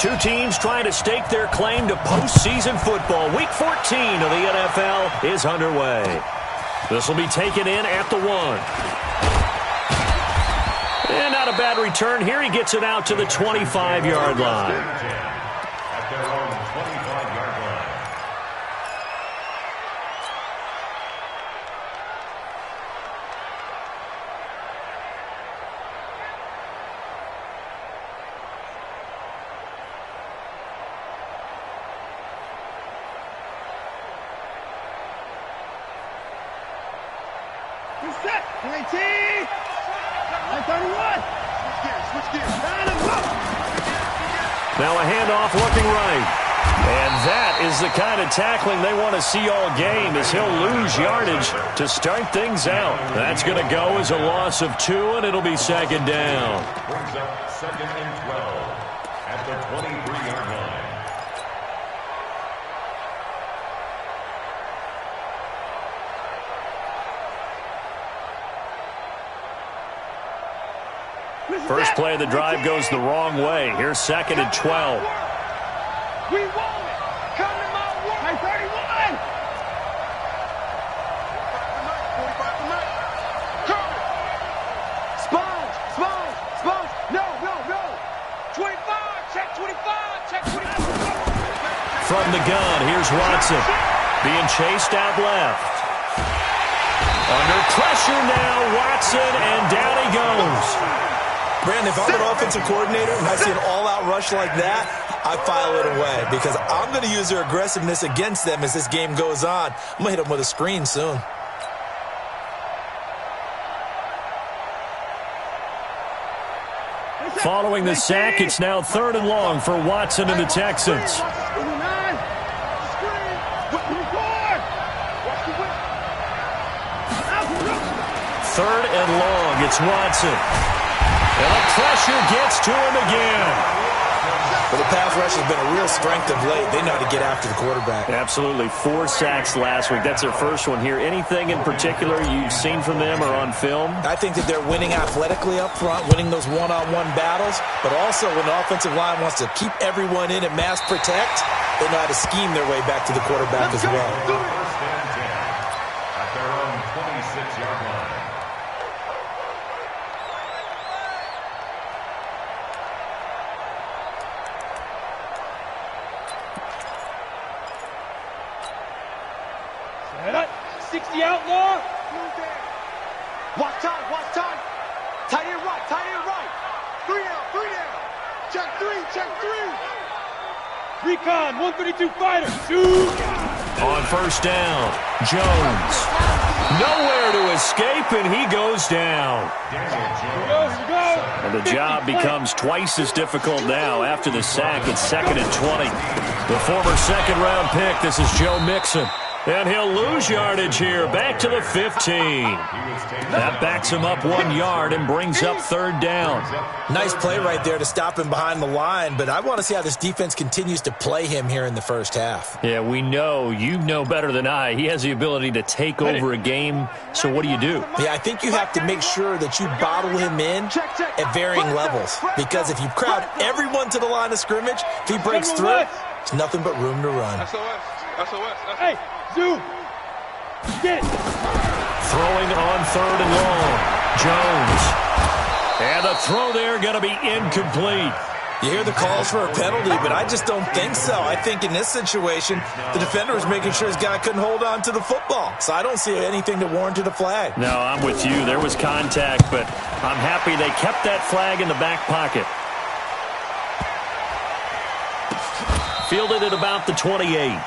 Two teams trying to stake their claim to postseason football. Week 14 of the NFL is underway. This will be taken in at the 1. And not a bad return here. He gets it out to the 25-yard line. Now a handoff looking right. And that is the kind of tackling they want to see all game, as he'll lose yardage to start things out. That's going to go as a loss of 2, and it'll be second down. Brings up 2nd and 12 at the 23-yard line. First play of the drive goes the wrong way. Here's 2nd and 12. We want it. Coming my way. 31. 45 to Mike. Coming. Sponge. No. 25. Check 25. Check 25. From the gun, here's Watson. Being chased out left. Under pressure now, Watson, and down he goes. Brandon, if I'm an offensive coordinator and I see an all-out rush like that, I file it away because I'm going to use their aggressiveness against them as this game goes on. I'm going to hit them with a screen soon. Following the sack, it's now 3rd and long for Watson and the Texans. 3rd and long, it's Watson. And the pressure gets to him again. Well, the pass rush has been a real strength of late. They know how to get after the quarterback. Absolutely. 4 sacks last week. That's their first one here. Anything in particular you've seen from them or on film? I think that they're winning athletically up front, winning those one-on-one battles, but also when the offensive line wants to keep everyone in and mass protect, they know how to scheme their way back to the quarterback as well. First and 10 at their own 26-yard line. Outlaw. Watch time. Tight end right. 3 down. Check 3. Recon, 132 fighter. Shoot. On first down, Jones. Nowhere to escape, and he goes down. And the job becomes twice as difficult now after the sack. It's 2nd and 20. The former second-round pick, this is Joe Mixon. And he'll lose yardage here, back to the 15. That backs him up 1 yard and brings up 3rd down. Nice play right there to stop him behind the line, but I want to see how this defense continues to play him here in the first half. Yeah, we know. You know better than I. He has the ability to take over a game, so what do you do? Yeah, I think you have to make sure that you bottle him in at varying levels, because if you crowd everyone to the line of scrimmage, if he breaks through, there's nothing but room to run. SOS. Hey, Zoom. Get it. Throwing on 3rd and long. Jones. And the throw there going to be incomplete. You hear the calls for a penalty, but I just don't think so. I think in this situation, the defender was making sure his guy couldn't hold on to the football. So I don't see anything that warranted a flag. No, I'm with you. There was contact, but I'm happy they kept that flag in the back pocket. Fielded at about the 28.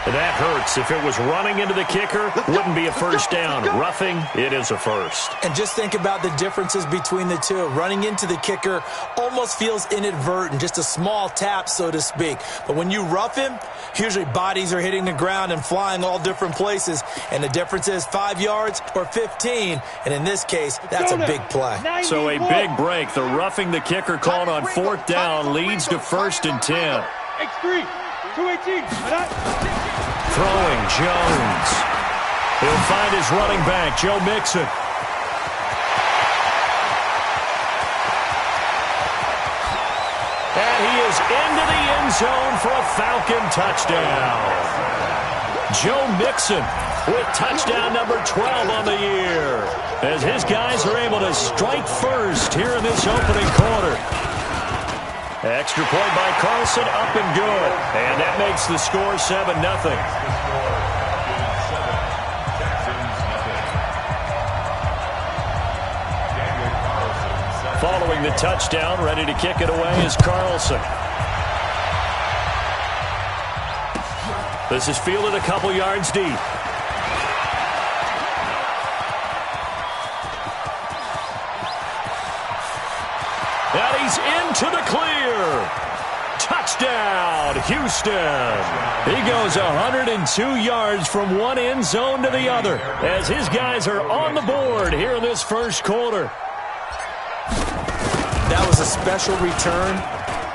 That hurts. If it was running into the kicker, wouldn't be a first down. Roughing, it is a first. And just think about the differences between the two. Running into the kicker almost feels inadvertent, just a small tap, so to speak. But when you rough him, usually bodies are hitting the ground and flying all different places. And the difference is 5 yards or 15. And in this case, that's a big play. So a big break. The roughing the kicker called on 4th down leads to 1st and 10. X3, 218. Throwing, Jones. He'll find his running back, Joe Mixon. goes into the end zone for a Falcon touchdown. Joe Mixon with touchdown number 12 on the year, as his guys are able to strike first here in this opening quarter. Extra point by Carlson, up and good. And that makes the score 7-0. Following the touchdown, ready to kick it away is Carlson. This is fielded a couple yards deep. And he's into the clear. Touchdown, Houston. He goes 102 yards from one end zone to the other, as his guys are on the board here in this first quarter. That was a special return,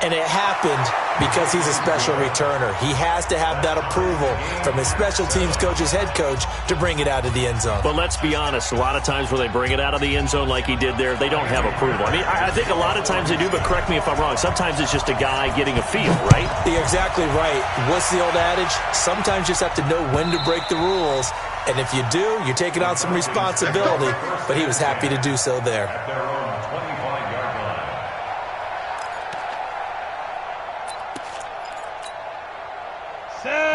and it happened because he's a special returner. He has to have that approval from his special teams coach's head coach to bring it out of the end zone. But let's be honest, a lot of times when they bring it out of the end zone like he did there, they don't have approval. I mean, I think a lot of times they do, but correct me if I'm wrong. Sometimes it's just a guy getting a feel, right? You're exactly right. What's the old adage? Sometimes you just have to know when to break the rules. And if you do, you're taking on some responsibility. But he was happy to do so there.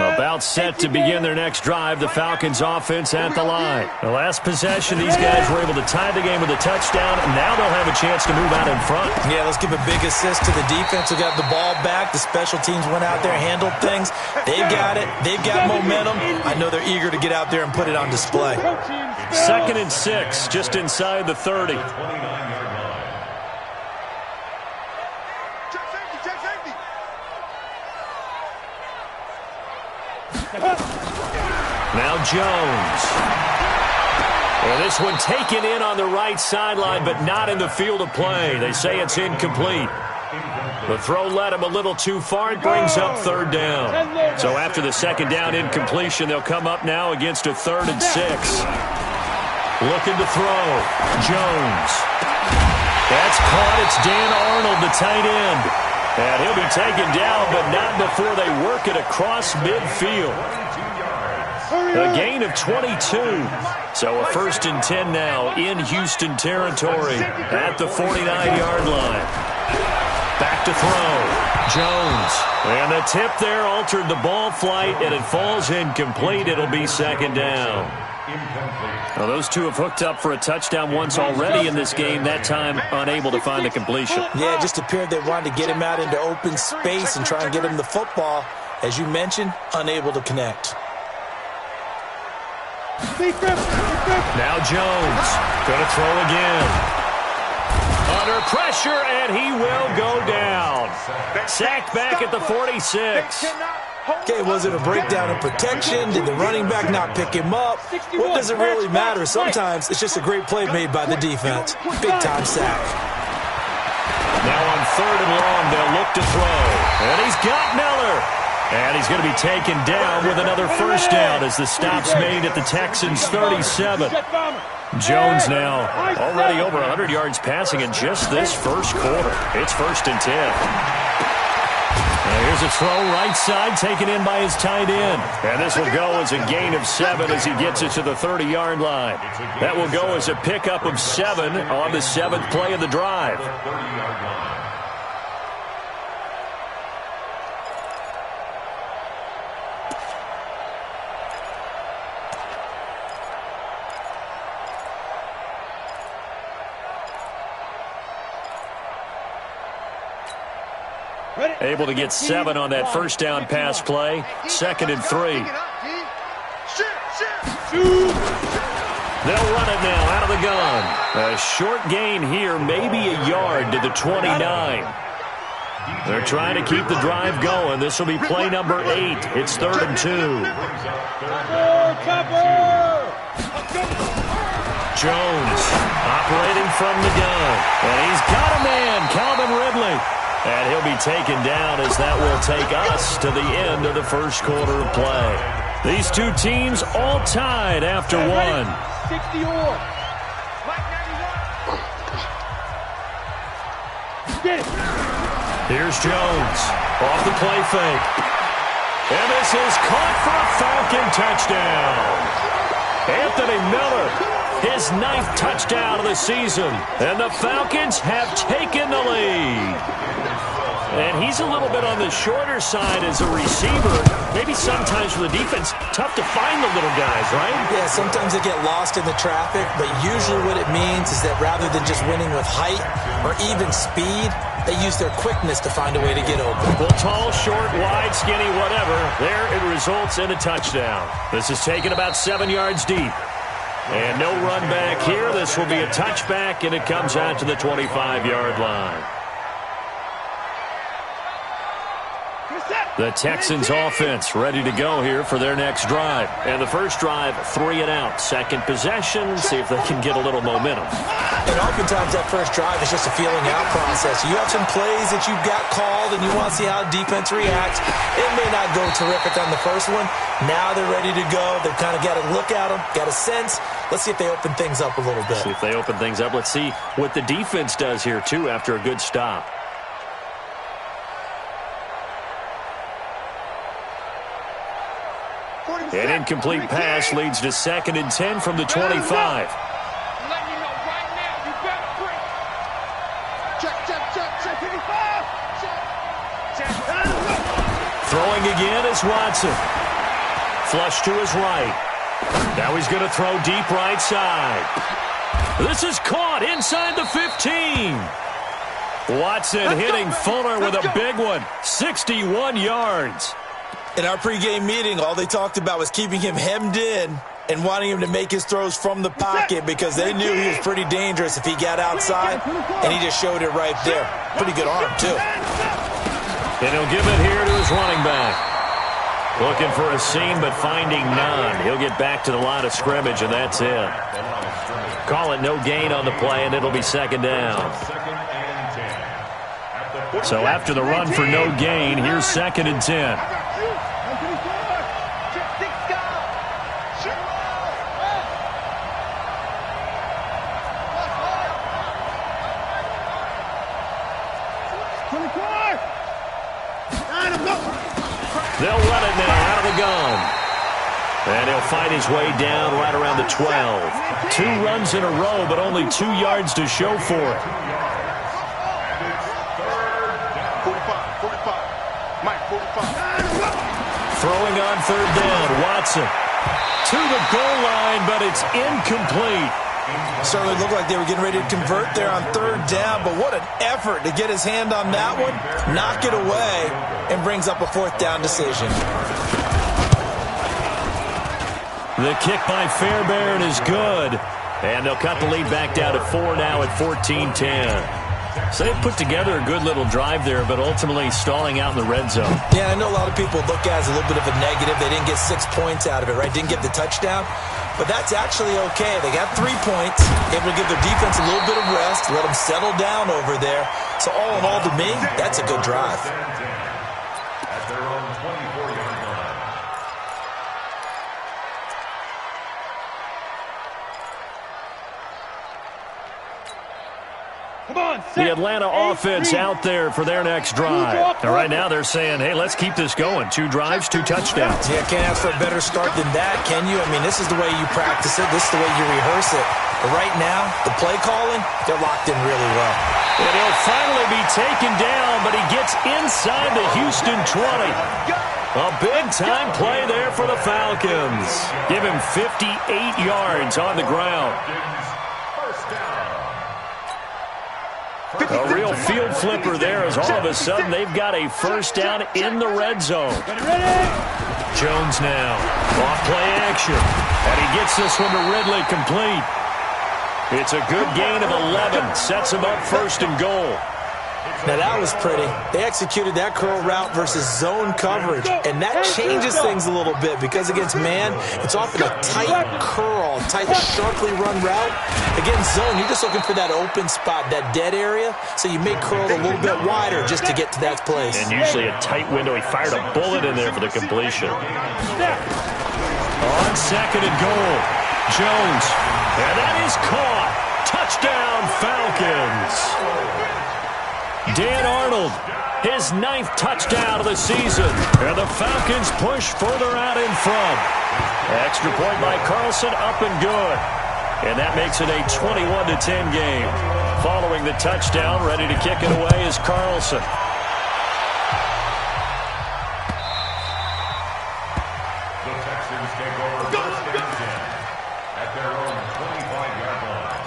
About set to begin their next drive, the Falcons offense at the line. The last possession, these guys were able to tie the game with a touchdown, and now they'll have a chance to move out in front. Yeah, let's give a big assist to the defense who got the ball back. The special teams went out there, handled things. They've got it. They've got momentum. I know they're eager to get out there and put it on display. 2nd and 6, just inside the 30. Now Jones. And this one taken in on the right sideline, but not in the field of play. They say it's incomplete. The throw led him a little too far. It brings up 3rd down. So after the 2nd down incompletion, they'll come up now against a 3rd and 6. Looking to throw. Jones. That's caught. It's Dan Arnold, the tight end. And he'll be taken down, but not before they work it across midfield. A gain of 22. So a 1st and 10 now in Houston territory at the 49-yard line. Back to throw. Jones. And the tip there altered the ball flight, and it falls incomplete. It'll be 2nd down. Well, those two have hooked up for a touchdown once already in this game, that time unable to find the completion. Yeah, it just appeared they wanted to get him out into open space and try and get him the football. As you mentioned, unable to connect. Now Jones going to throw again. Under pressure, and he will go down. Sacked back at the 46. Okay, was it a breakdown in protection? Did the running back not pick him up? What does it really matter? Sometimes it's just a great play made by the defense. Big-time sack. Now on 3rd and long, they'll look to throw. And he's got Miller. And he's going to be taken down with another 1st down as the stop's made at the Texans' 37. Jones now already over 100 yards passing in just this first quarter. It's 1st and 10. And here's a throw right side taken in by his tight end. And this will go as a gain of 7 as he gets it to the 30-yard line. That will go as a pickup of 7 on the 7th play of the drive. Able to get 7 on that 1st down pass play. 2nd and 3. They'll run it now out of the gun. A short gain here, maybe a yard to the 29. They're trying to keep the drive going. This will be play number 8. It's 3rd and 2. Jones operating from the gun. And he's got a man, Calvin Ridley. And he'll be taken down as that will take us to the end of the first quarter of play. These two teams all tied after one. 60-or. Get it. Here's Jones off the play fake. And this is caught for a Falcon touchdown. Anthony Miller, his 9th touchdown of the season. And the Falcons have taken the lead. And he's a little bit on the shorter side as a receiver. Maybe sometimes for the defense, tough to find the little guys, right? Yeah, sometimes they get lost in the traffic, but usually what it means is that rather than just winning with height or even speed, they use their quickness to find a way to get open. Well, tall, short, wide, skinny, whatever. There it results in a touchdown. This is taken about 7 yards deep. And no run back here. This will be a touchback, and it comes out to the 25-yard line. The Texans offense ready to go here for their next drive. And the first drive, 3 and out. Second possession, see if they can get a little momentum. And oftentimes that first drive is just a feeling out process. You have some plays that you've got called and you want to see how defense reacts. It may not go terrific on the first one. Now they're ready to go. They've kind of got to look at them, got a sense. Let's see if they open things up a little bit. See if they open things up. Let's see what the defense does here, too, after a good stop. An incomplete pass leads to 2nd and 10 from the 25. Throwing again is Watson. Flush to his right. Now he's going to throw deep right side. This is caught inside the 15. Watson hitting Fuller with a big one. 61 yards. In our pregame meeting, all they talked about was keeping him hemmed in and wanting him to make his throws from the pocket because they knew he was pretty dangerous if he got outside, and he just showed it right there. Pretty good arm, too. And he'll give it here to his running back. Looking for a seam, but finding none. He'll get back to the line of scrimmage, and that's it. Call it no gain on the play, and it'll be 2nd down. So after the run for no gain, here's 2nd and 10. They'll run it now out of the gun. And he'll fight his way down right around the 12. 2 runs in a row, but only 2 yards to show for it. 45. Throwing on 3rd down, Watson. To the goal line, but it's incomplete. Certainly looked like they were getting ready to convert there on 3rd down, but what an effort to get his hand on that one, knock it away, and brings up a 4th down decision. The kick by Fairbairn is good, and they'll cut the lead back down to 4 now at 14-10. So they put together a good little drive there, but ultimately stalling out in the red zone. Yeah, I know a lot of people look at it as a little bit of a negative. They didn't get 6 points out of it, right? Didn't get the touchdown. But that's actually okay. They got 3 points, able to give their defense a little bit of rest, let them settle down over there. So all in all, to me, that's a good drive. At their own 24-yard line. The Atlanta offense out there for their next drive. And right now they're saying, hey, let's keep this going. 2 drives, 2 touchdowns. Yeah, can't ask for a better start than that, can you? I mean, this is the way you practice it. This is the way you rehearse it. But right now, the play calling, they're locked in really well. And he'll finally be taken down, but he gets inside the Houston 20. A big-time play there for the Falcons. Give him 58 yards on the ground. A real field flipper there as all of a sudden they've got a 1st down in the red zone. Jones now. Off play action. And he gets this one to Ridley complete. It's a good gain of 11. Sets him up 1st and goal. Now, that was pretty. They executed that curl route versus zone coverage, and that changes things a little bit because against man, it's often a tight curl, tight, sharply run route. Against zone, you're just looking for that open spot, that dead area, so you may curl it a little bit wider just to get to that place. And usually a tight window. He fired a bullet in there for the completion. On 2nd and goal, Jones, and that is caught. Touchdown, Falcons. Dan Arnold, his 9th touchdown of the season. And the Falcons push further out in front. Extra point by Carlson, up and good. And that makes it a 21-10 game. Following the touchdown, ready to kick it away is Carlson. The Texans take over first and 10 at their own 25-yard line.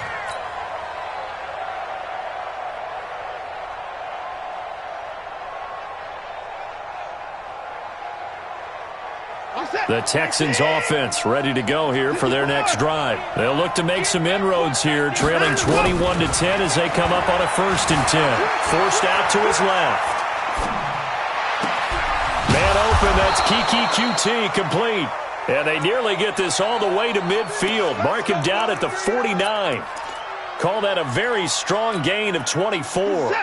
The Texans offense ready to go here for their next drive. They'll look to make some inroads here, trailing 21-10 as they come up on a 1st and 10. Forced out to his left. Man open, that's Kiki QT complete. And they nearly get this all the way to midfield. Mark him down at the 49. Call that a very strong gain of 24. Let's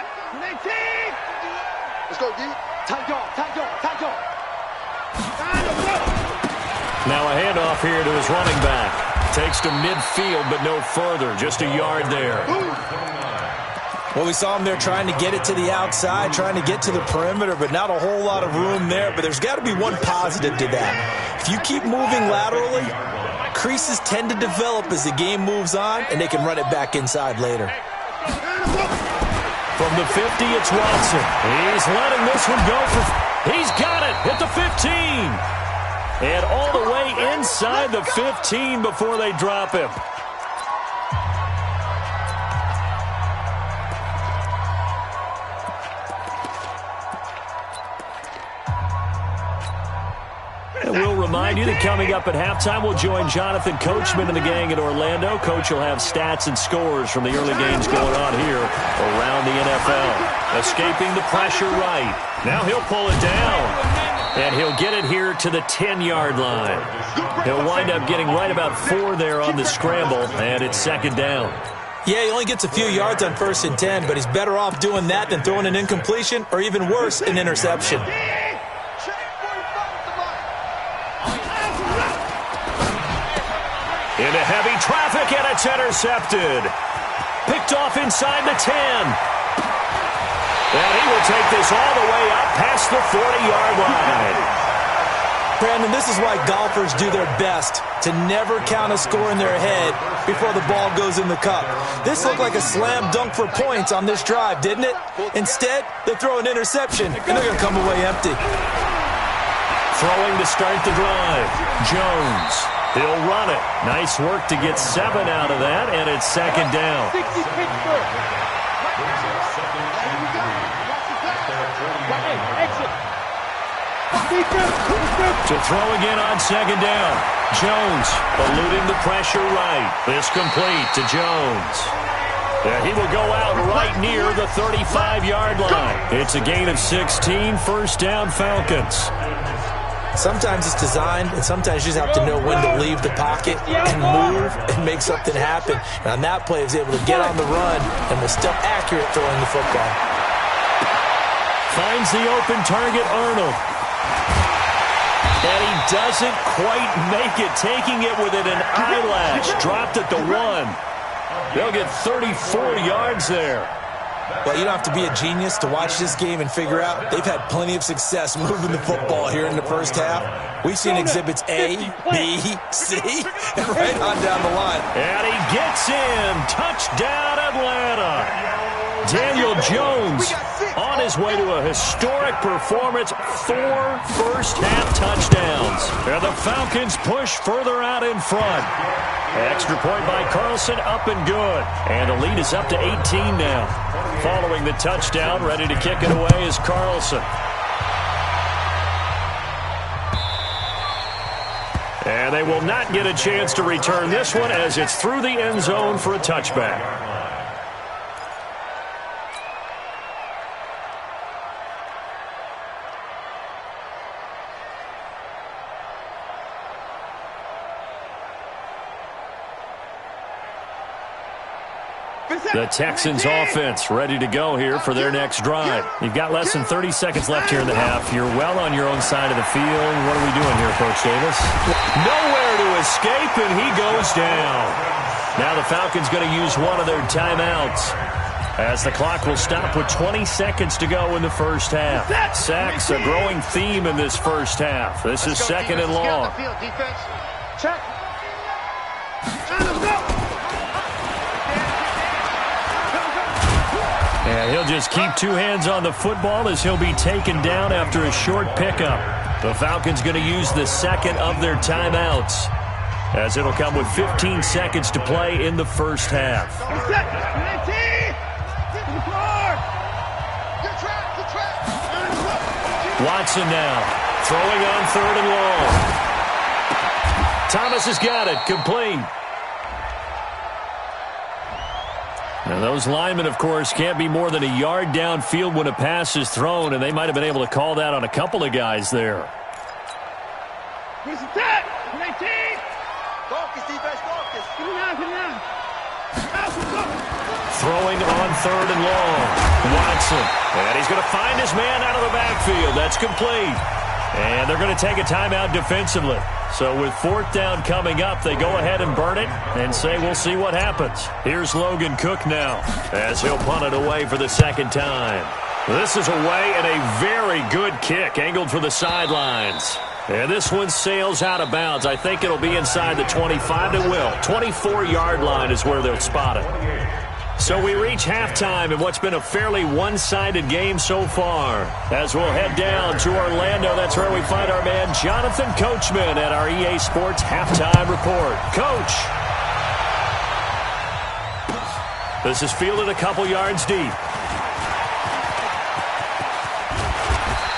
go, D. Tight dog. Now a handoff here to his running back. Takes to midfield, but no further. Just a yard there. Well, we saw him there trying to get it to the outside, trying to get to the perimeter, but not a whole lot of room there. But there's got to be one positive to that. If you keep moving laterally, creases tend to develop as the game moves on, and they can run it back inside later. From the 50, it's Watson. He's letting this one go for... He's got it at the 15. And all the way inside the 15 before they drop him. And we'll remind you that coming up at halftime, we'll join Jonathan Coachman and the gang in Orlando. Coach will have stats and scores from the early games going on here around the NFL. Escaping the pressure right. Now he'll pull it down. And he'll get it here to the 10-yard line. He'll wind up getting right about 4 there on the scramble, and it's 2nd down. Yeah, he only gets a few yards on 1st and 10, but he's better off doing that than throwing an incompletion or even worse, an interception. Into heavy traffic, and it's intercepted. Picked off inside the 10. And he will take this all the way up past the 40-yard line. Brandon, this is why golfers do their best to never count a score in their head before the ball goes in the cup. This looked like a slam dunk for points on this drive, didn't it? Instead, they throw an interception, and they're going to come away empty. Throwing to start the drive. Jones. He'll run it. Nice work to get 7 out of that, and it's 2nd down. To throw again on 2nd down. Jones eluding the pressure right. This complete to Jones. And he will go out right near the 35-yard line. It's a gain of 16, 1st down Falcons. Sometimes it's designed, and sometimes you just have to know when to leave the pocket and move and make something happen. And on that play, he was able to get on the run and was still accurate throwing the football. Finds the open target, Arnold. And he doesn't quite make it, taking it within an eyelash. Dropped at the 1. They'll get 34 yards there. Well, you don't have to be a genius to watch this game and figure out they've had plenty of success moving the football here in the first half. We've seen exhibits A, B, C, and right on down the line. And he gets in. Touchdown, Atlanta. Daniel Jones on his way to a historic performance. 4 first-half touchdowns. And the Falcons push further out in front. Extra point by Carlson, up and good. And the lead is up to 18 now. Following the touchdown, ready to kick it away is Carlson. And they will not get a chance to return this one as it's through the end zone for a touchback. The Texans offense ready to go here for their next drive. You've got less than 30 seconds left here in the half. You're well on your own side of the field. What are we doing here, Coach Davis? Nowhere to escape, and he goes down. Now the Falcons going to use one of their timeouts. as the clock will stop with 20 seconds to go in the first half. Sacks a growing theme in this first half. This is second and long. Check. And he'll just keep two hands on the football as he'll be taken down after a short pickup. The Falcons going to use the second of their timeouts, as it'll come with 15 seconds to play in the first half. Watson now, throwing on third and long. Thomas has got it, complete. And those linemen, of course, can't be more than a yard downfield when a pass is thrown, and they might have been able to call that on a couple of guys there. Throwing on third and long. Watson. And he's going to find his man out of the backfield. That's complete. And they're going to take a timeout defensively. So with fourth down coming up, they go ahead and burn it and say we'll see what happens. Here's Logan Cook now as he'll punt it away for the second time. This is away and a very good kick angled for the sidelines. And this one sails out of bounds. I think it'll be inside the 25. It will. 24-yard line is where they'll spot it. So we reach halftime in what's been a fairly one-sided game so far. As we'll head down to Orlando, that's where we find our man Jonathan Coachman at our EA Sports Halftime Report. Coach. This is fielded a couple yards deep.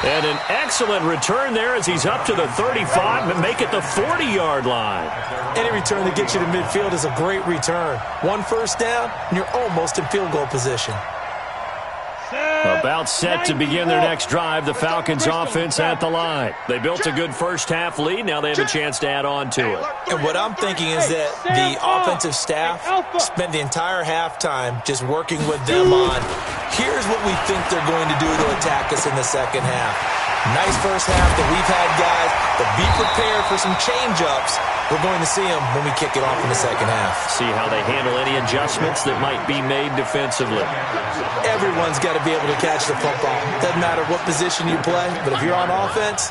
And an excellent return there as he's up to the 35 and make it the 40-yard line. Any return that gets you to midfield is a great return. One first down, and you're almost in field goal position. About set to begin their next drive, the Falcons offense at the line. They built a good first half lead. Now they have a chance to add on to it. And what I'm thinking is that the offensive staff spent the entire halftime just working with them on, here's what we think they're going to do to attack us in the second half. Nice first half that we've had, guys, but be prepared for some change-ups. We're going to see them when we kick it off in the second half. See how they handle any adjustments that might be made defensively. Everyone's got to be able to catch the football. Doesn't matter what position you play, but if you're on offense,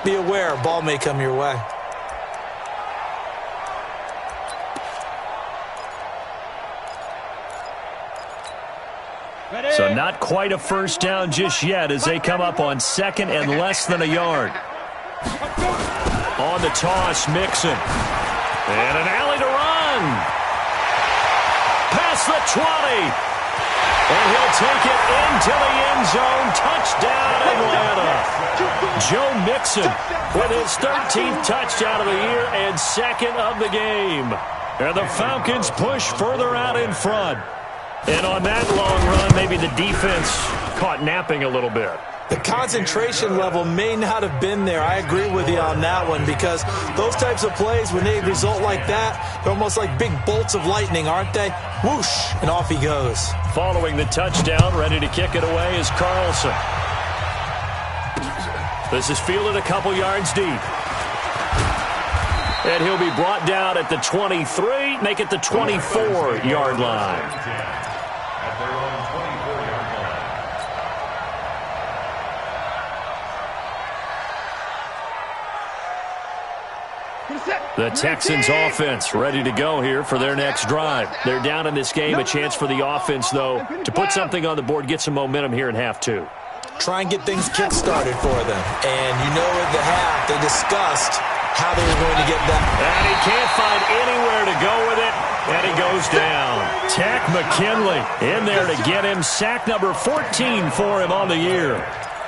be aware a ball may come your way. So not quite a first down just yet as they come up on second and less than a yard. On the toss, Mixon. And an alley to run. Past the 20. And he'll take it into the end zone. Touchdown, Atlanta. Joe Mixon with his 13th touchdown of the year and second of the game. And the Falcons push further out in front. And on that long run, maybe the defense caught napping a little bit. The concentration level may not have been there. I agree with you on that one because those types of plays, when they result like that, they're almost like big bolts of lightning, aren't they? Whoosh, and off he goes. Following the touchdown, ready to kick it away is Carlson. This is fielded a couple yards deep. And he'll be brought down at the 23, make it the 24-yard line. The Texans offense ready to go here for their next drive. They're down in this game. A chance for the offense, though, to put something on the board, get some momentum here in half two. Try and get things kick-started for them. And you know at the half they discussed how they were going to get that. And he can't find anywhere to go with it. And he goes down. Tech McKinley in there to get him. Sack number 14 for him on the year.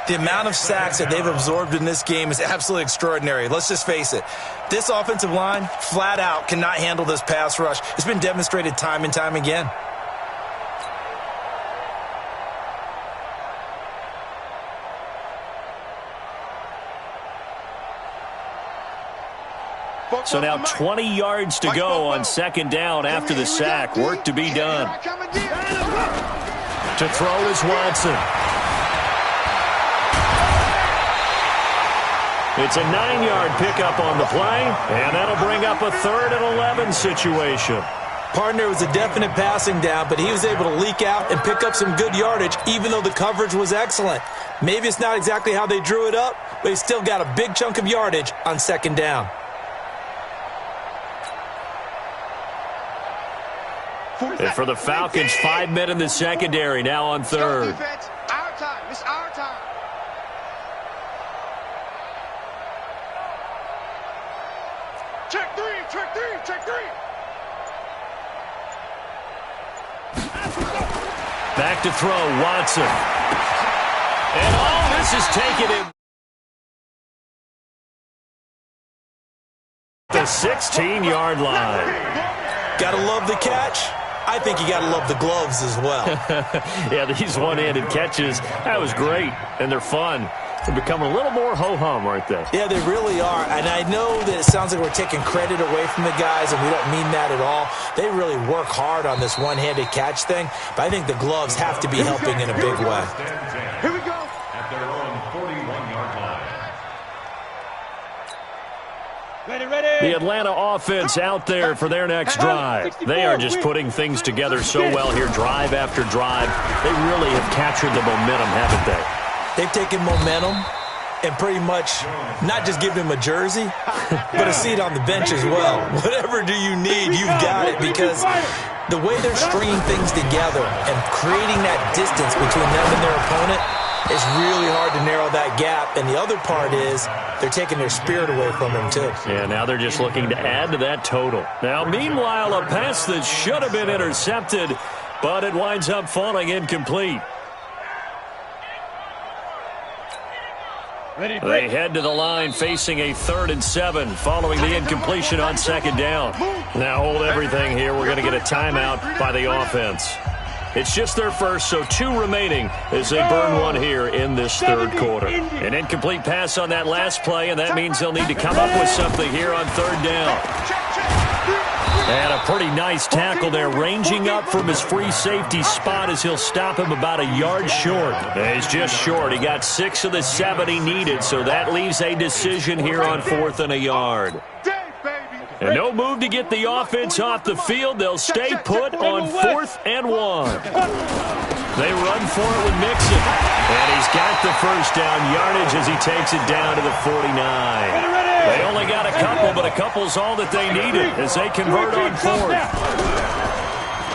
The amount of sacks that they've absorbed in this game is absolutely extraordinary. Let's just face it. This offensive line, flat out, cannot handle this pass rush. It's been demonstrated time and time again. So now 20 yards to go on second down after the sack. Work to be done. To throw is Watson. It's a 9-yard pickup on the play, and that'll bring up a 3rd and 11 situation. Partner was a definite passing down, but he was able to leak out and pick up some good yardage, even though the coverage was excellent. Maybe it's not exactly how they drew it up, but he still got a big chunk of yardage on second down. And for the Falcons, 5 men in the secondary, now on third. Defense, our time. It's our time. Check three, check three, check three. Back to throw, Watson. And all this is taken in the 16-yard line. Gotta love the catch. I think you got to love the gloves as well. Yeah, these one-handed catches, that was great, and they're fun. They're becoming a little more ho-hum, aren't they? Yeah, they really are, and I know that it sounds like we're taking credit away from the guys, and we don't mean that at all. They really work hard on this one-handed catch thing, but I think the gloves have to be helping in a big way. Here we go. At their own 41-yard line. Ready. The Atlanta offense out there for their next drive. They are just putting things together so well here, drive after drive. They really have captured the momentum, haven't they? They've taken momentum and pretty much not just give him a jersey, but a seat on the bench as well. Whatever do you need, you've got it, because the way they're stringing things together and creating that distance between them and their opponent, it's really hard to narrow that gap. And the other part is they're taking their spirit away from him, too. Yeah, now they're just looking to add to that total. Now, meanwhile, a pass that should have been intercepted, but it winds up falling incomplete. They head to the line facing a 3rd and 7 following the incompletion on second down. Now hold everything here. We're going to get a timeout by the offense. It's just their first, so 2 remaining as they burn one here in this 3rd quarter. An incomplete pass on that last play, and that means they'll need to come up with something here on 3rd down. And a pretty nice tackle there, ranging up from his free safety spot as he'll stop him about a yard short. He's just short. He got 6 of the 7 he needed, so that leaves a decision here on 4th and a yard. And no move to get the offense off the field. They'll stay put on 4th and 1. They run for it with Mixon. And he's got the first down yardage as he takes it down to the 49. They only got a couple, but a couple's all that they needed as they convert on 4th.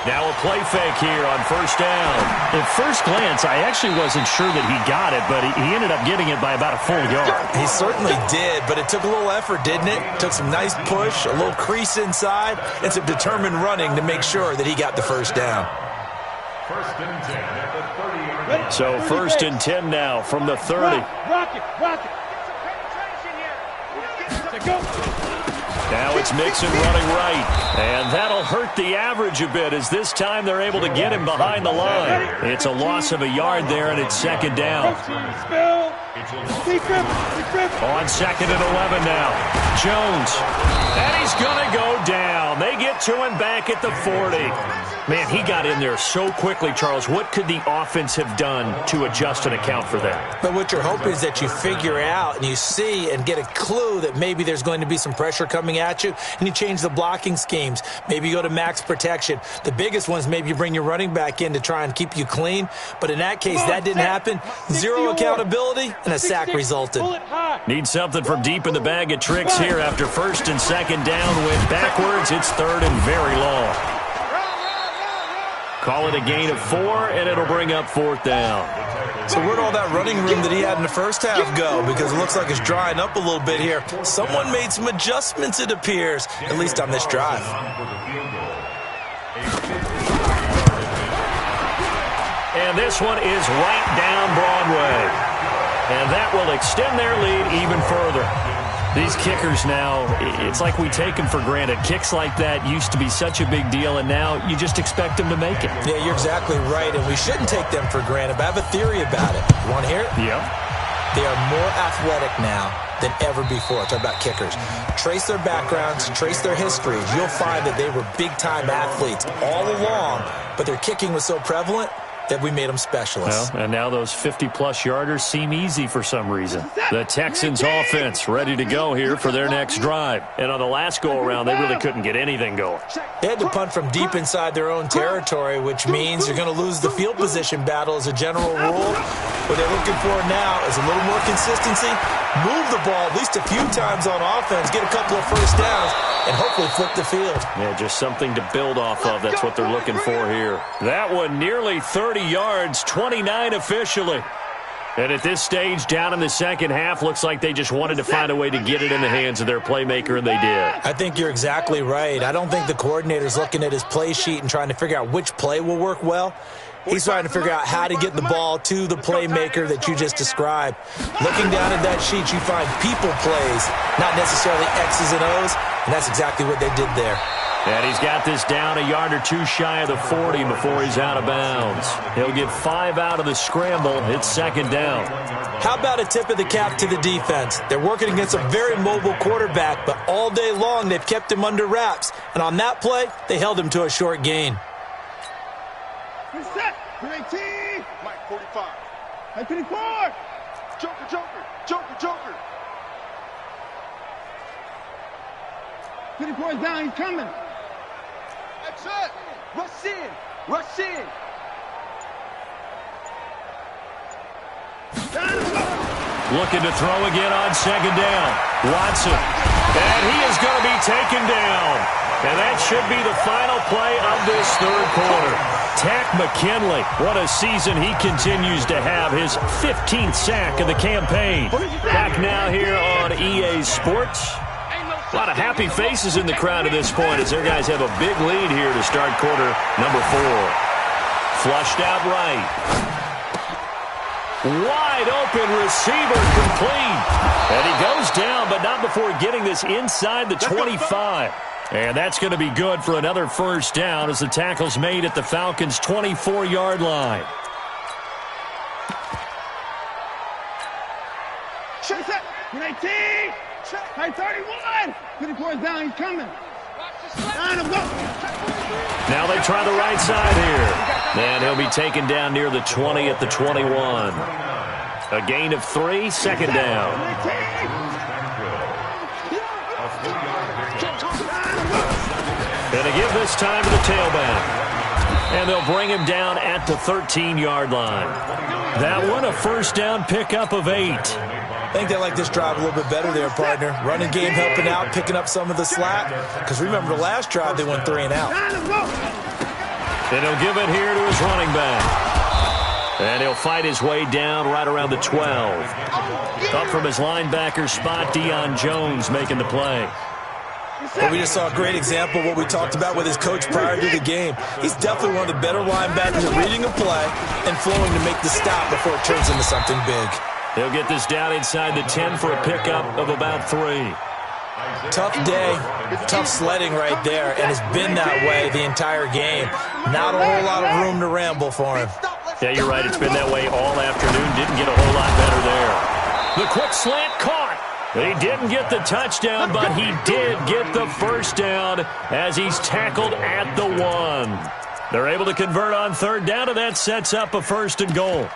Now a play fake here on 1st down. At first glance, I actually wasn't sure that he got it, but he ended up getting it by about a full yard. He certainly did, but it took a little effort, didn't it? Took some nice push, a little crease inside, and some determined running to make sure that he got the first down. 1st and 10 at the 30-yard line. So 1st and 10 now from the 30. Rock it. Now it's Mixon running right, and that'll hurt the average a bit as this time they're able to get him behind the line. It's a loss of a yard there, and it's 2nd down. On 2nd and 11 now. Jones, and he's going to go down. They get to him back at the 40. Man, he got in there so quickly, Charles. What could the offense have done to adjust and account for that? But what you're hoping is that you figure out and you see and get a clue that maybe there's going to be some pressure coming at you, and you change the blocking schemes. Maybe you go to max protection. The biggest one is maybe you bring your running back in to try and keep you clean. But in that case, that didn't happen. 0 accountability, and a sack resulted. Need something from deep in the bag of tricks here after 1st and 2nd down. Went backwards. It's 3rd and very long. Call it a gain of 4, and it'll bring up 4th down. So where'd all that running room that he had in the first half go? Because it looks like it's drying up a little bit here. Someone made some adjustments, it appears, at least on this drive. And this one is right down Broadway. And that will extend their lead even further. These kickers now, it's like we take them for granted. Kicks like that used to be such a big deal, and now you just expect them to make it. Yeah, you're exactly right, and we shouldn't take them for granted, but I have a theory about it. You want to hear it? Yeah. They are more athletic now than ever before. Talk about kickers. Trace their backgrounds, trace their histories. You'll find that they were big-time athletes all along, but their kicking was so prevalent, that we made them specialists. Well, and now those 50-plus yarders seem easy for some reason. The Texans offense ready to go here for their next drive. And on the last go-around, they really couldn't get anything going. They had to punt from deep inside their own territory, which means you're going to lose the field position battle as a general rule. What they're looking for now is a little more consistency, move the ball at least a few times on offense, get a couple of first downs, and hopefully flip the field. Yeah, just something to build off of. That's what they're looking for here. That one nearly 30 yards, 29 officially. And at this stage, down in the second half, looks like they just wanted to find a way to get it in the hands of their playmaker, and they did. I think you're exactly right. I don't think the coordinator's looking at his play sheet and trying to figure out which play will work well. He's trying to figure out how to get the ball to the playmaker that you just described. Looking down at that sheet, you find people plays, not necessarily X's and O's, and that's exactly what they did there. And he's got this down a yard or two shy of the 40 before he's out of bounds. He'll get 5 out of the scramble. It's second down. How about a tip of the cap to the defense? They're working against a very mobile quarterback, but all day long they've kept him under wraps. And on that play, they held him to a short gain. Set. 18. Mike 45. Mike 24. Joker, Joker, Joker, Joker. 24 is down. He's coming. That's it. Rush in. Rush in. Looking to throw again on second down. Watson. And he is going to be taken down. And that should be the final play of this third quarter. Tack McKinley, what a season he continues to have. His 15th sack of the campaign. Back now here on EA Sports. A lot of happy faces in the crowd at this point as their guys have a big lead here to start quarter number 4. Flushed out right. Wide open receiver complete. And he goes down, but not before getting this inside the 25. And that's going to be good for another first down as the tackle's made at the Falcons' 24-yard line. Check that. 19. Hey, 31. 24 is down. He's coming. Now they try the right side here. And he'll be taken down near the 20 at the 21. A gain of 3, second down. And to give this time to the tailback. And they'll bring him down at the 13-yard line. That one, a first down pickup of 8. I think they like this drive a little bit better there, partner. Running game helping out, picking up some of the slack. Because remember, the last drive they went 3 and out. And he'll give it here to his running back. And he'll fight his way down right around the 12. Up from his linebacker spot, Deion Jones making the play. Well, we just saw a great example of what we talked about with his coach prior to the game. He's definitely one of the better linebackers at reading a play and flowing to make the stop before it turns into something big. He'll get this down inside the 10 for a pickup of about 3. Tough day, tough sledding right there, and it's been that way the entire game. Not a whole lot of room to ramble for him. Yeah, you're right. It's been that way all afternoon. Didn't get a whole lot better there. The quick slant caught. He didn't get the touchdown, but he did get the first down as he's tackled at the 1. They're able to convert on third down, and that sets up a 1st and goal.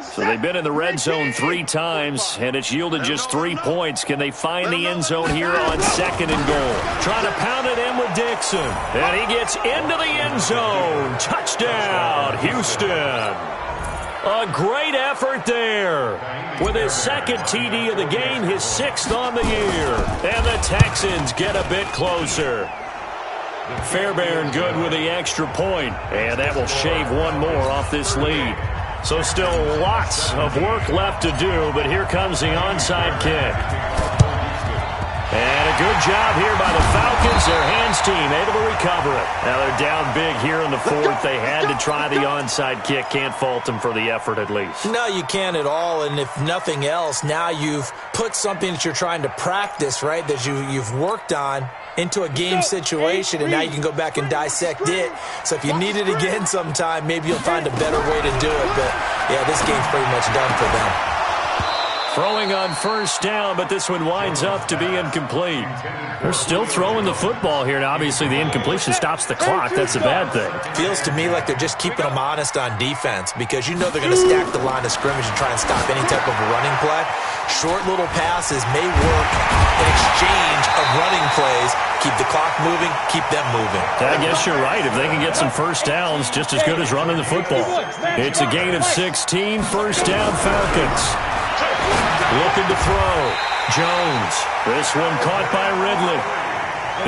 So they've been in the red zone 3 times, and it's yielded just 3 points. Can they find the end zone here on 2nd and goal? Trying to pound it in with Dixon. And he gets into the end zone. Touchdown, Houston. A great effort there. With his 2nd TD of the game, his 6th on the year. And the Texans get a bit closer. Fairbairn good with the extra point. And that will shave one more off this lead. So still lots of work left to do, but here comes the onside kick. And a good job here by the Falcons. Their hands team able to recover it. Now they're down big here in the 4th. They had to try the onside kick. Can't fault them for the effort at least. No, you can't at all. And if nothing else, now you've put something that you're trying to practice, right, that you've worked on into a game situation, and now you can go back and dissect it. So if you need it again sometime, maybe you'll find a better way to do it. But, yeah, this game's pretty much done for them. Throwing on first down, but this one winds up to be incomplete. They're still throwing the football here, and obviously the incompletion stops the clock. That's a bad thing. Feels to me like they're just keeping them honest on defense because you know they're going to stack the line of scrimmage and try and stop any type of a running play. Short little passes may work in exchange of running plays. Keep the clock moving, keep them moving. I guess you're right. If they can get some first downs, just as good as running the football. It's a gain of 16, first down Falcons. Looking to throw. Jones. This one caught by Ridley.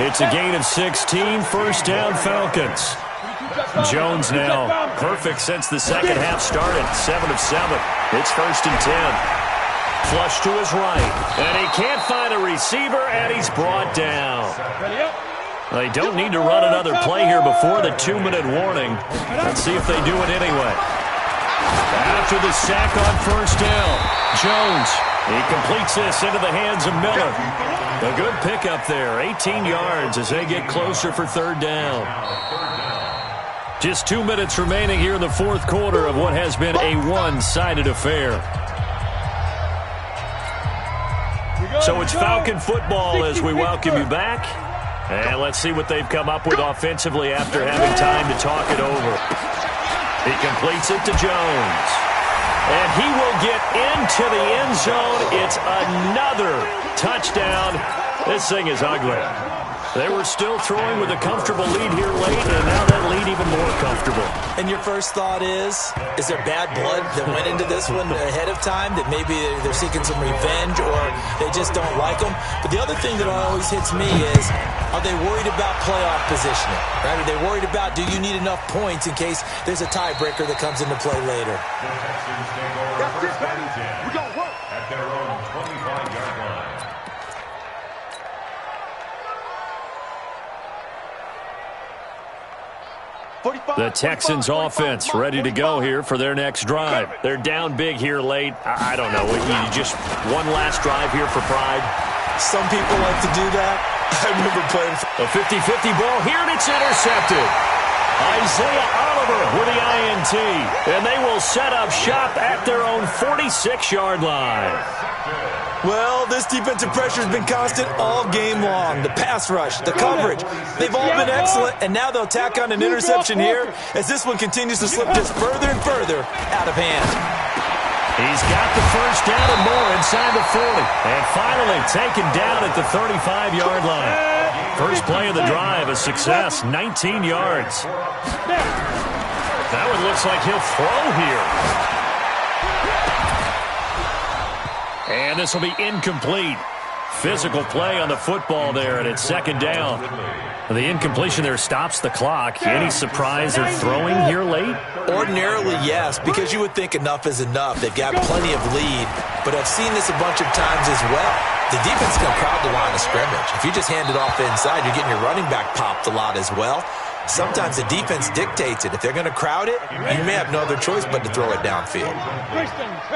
It's a gain of 16, first down Falcons. Jones now perfect since the second half started. 7 of 7. It's first and 10. Flush to his right. And he can't find a receiver, and he's brought down. They don't need to run another play here before the 2-minute warning. Let's see if they do it anyway. After the sack on first down, Jones. He completes this into the hands of Miller. A good pickup there, 18 yards as they get closer for third down. Just 2 minutes remaining here in the fourth quarter of what has been a one-sided affair. So it's Falcon football as we welcome you back. And let's see what they've come up with offensively after having time to talk it over. He completes it to Jones. And he will get into the end zone. It's another touchdown. This thing is ugly. They were still throwing with a comfortable lead here late, and now that lead even more comfortable. And your first thought is there bad blood that went into this one ahead of time, that maybe they're seeking some revenge or they just don't like them? But the other thing that always hits me is, are they worried about playoff positioning? Right? Are they worried about, do you need enough points in case there's a tiebreaker that comes into play later? We got work at their own 25-yard line. The Texans offense ready to go here for their next drive. They're down big here late. I don't know. You just one last drive here for pride. Some people like to do that. I remember playing a 50-50 ball here, and it's intercepted. Isaiah Oliver with the INT. And they will set up shop at their own 46-yard line. Well, this defensive pressure has been constant all game long. The pass rush, the coverage, they've all been excellent, and now they'll tack on an interception here as this one continues to slip just further and further out of hand. He's got the first down and more inside the 40, and finally taken down at the 35-yard line. First play of the drive, a success, 19 yards. That one looks like he'll throw here. And this will be incomplete. Physical play on the football there, and it's second down. The incompletion there stops the clock. Any surprise they're throwing here late? Ordinarily, yes, because you would think enough is enough. They've got plenty of lead, but I've seen this a bunch of times as well. The defense is going to crowd the line of scrimmage. If you just hand it off inside, you're getting your running back popped a lot as well. Sometimes the defense dictates it. If they're going to crowd it, you may have no other choice but to throw it downfield.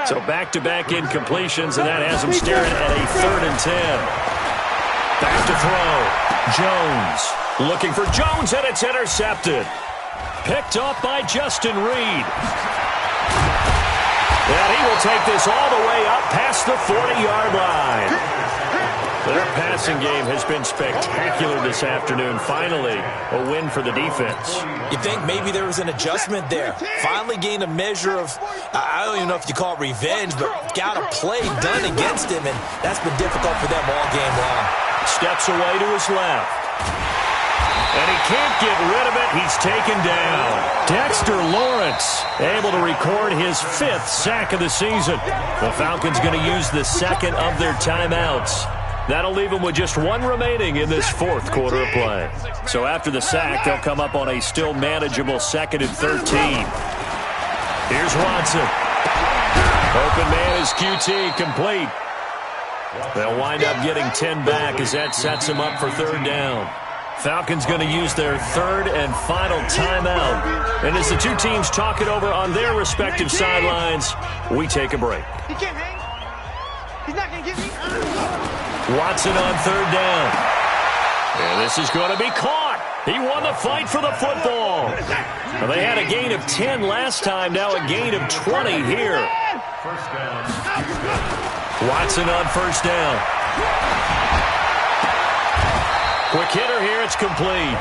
So back-to-back incompletions, and that has them staring at a 3rd and 10. Back to throw. Jones looking for Jones, and it's intercepted. Picked up by Justin Reed. And he will take this all the way up past the 40-yard line. Their passing game has been spectacular this afternoon. Finally, a win for the defense. You think maybe there was an adjustment there. Finally gained a measure of, I don't even know if you call it revenge, but got a play done against him, and that's been difficult for them all game long. Steps away to his left. And he can't get rid of it. He's taken down. Dexter Lawrence able to record his 5th sack of the season. The Falcons going to use the second of their timeouts. That'll leave them with just one remaining in this fourth quarter of play. So after the sack, they'll come up on a still manageable 2nd and 13. Here's Watson. Open man is QT, complete. They'll wind up getting 10 back as that sets them up for 3rd down. Falcons going to use their 3rd and final timeout. And as the two teams talk it over on their respective sidelines, we take a break. He can't hang. He's not going to get me. Watson on 3rd down. And this is going to be caught. He won the fight for the football. Well, they had a gain of 10 last time, now a gain of 20 here. First down. Watson on first down. Quick hitter here. It's complete.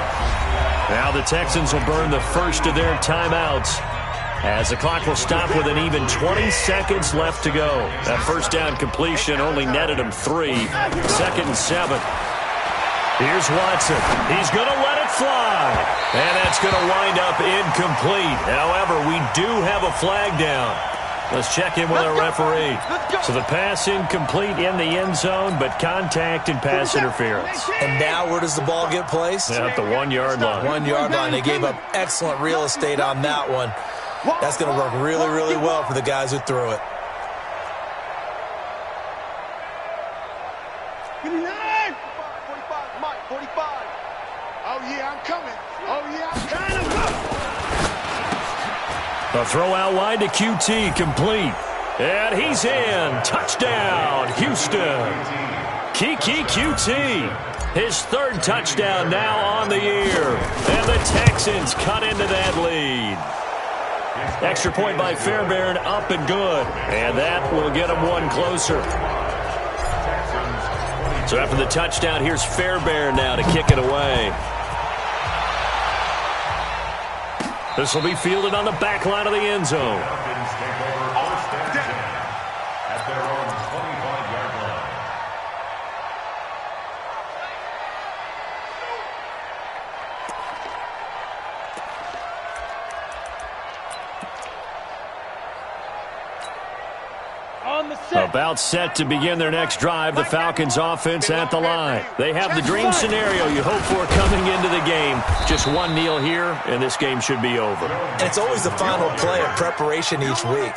Now the Texans will burn the first of their timeouts as the clock will stop with an even 20 seconds left to go. That first down completion only netted him 3. 2nd and 7. Here's Watson. He's going to let it fly. And that's going to wind up incomplete. However, we do have a flag down. Let's check in with our referee. So the pass incomplete in the end zone, but contact and pass interference. And now where does the ball get placed? At the 1-yard line. 1-yard line. They gave up excellent real estate on that one. That's going to work really, really well for the guys who threw it. 45. Oh, yeah, I'm coming. Oh, yeah, I'm coming. A throw out wide to QT, complete. And he's in. Touchdown, Houston. Kiki QT. His 3rd touchdown now on the year. And the Texans cut into that lead. Extra point by Fairbairn, up and good. And that will get them one closer. So after the touchdown, here's Fairbairn now to kick it away. This will be fielded on the back line of the end zone. At their own 25-yard line. About set to begin their next drive, the Falcons offense at the line. They have the dream scenario you hope for coming into the game. Just one kneel here, and this game should be over. And it's always the final play of preparation each week.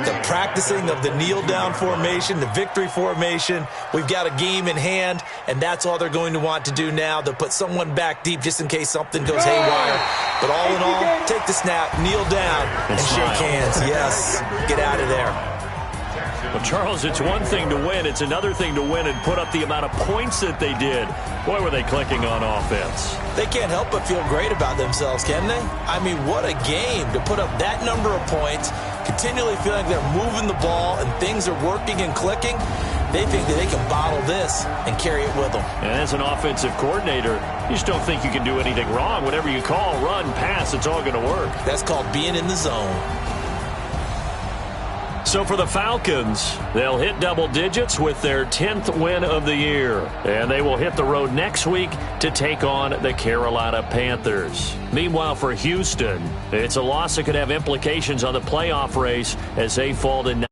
The practicing of the kneel-down formation, the victory formation. We've got a game in hand, and that's all they're going to want to do now. They'll put someone back deep just in case something goes haywire. But all in all, take the snap, kneel down, and shake hands. Yes, get out of there. Well, Charles, it's one thing to win. It's another thing to win and put up the amount of points that they did. Boy, were they clicking on offense. They can't help but feel great about themselves, can they? I mean, what a game to put up that number of points, continually feeling they're moving the ball and things are working and clicking. They think that they can bottle this and carry it with them. And as an offensive coordinator, you just don't think you can do anything wrong. Whatever you call, run, pass, it's all going to work. That's called being in the zone. So for the Falcons, they'll hit double digits with their 10th win of the year. And they will hit the road next week to take on the Carolina Panthers. Meanwhile, for Houston, it's a loss that could have implications on the playoff race as they fall to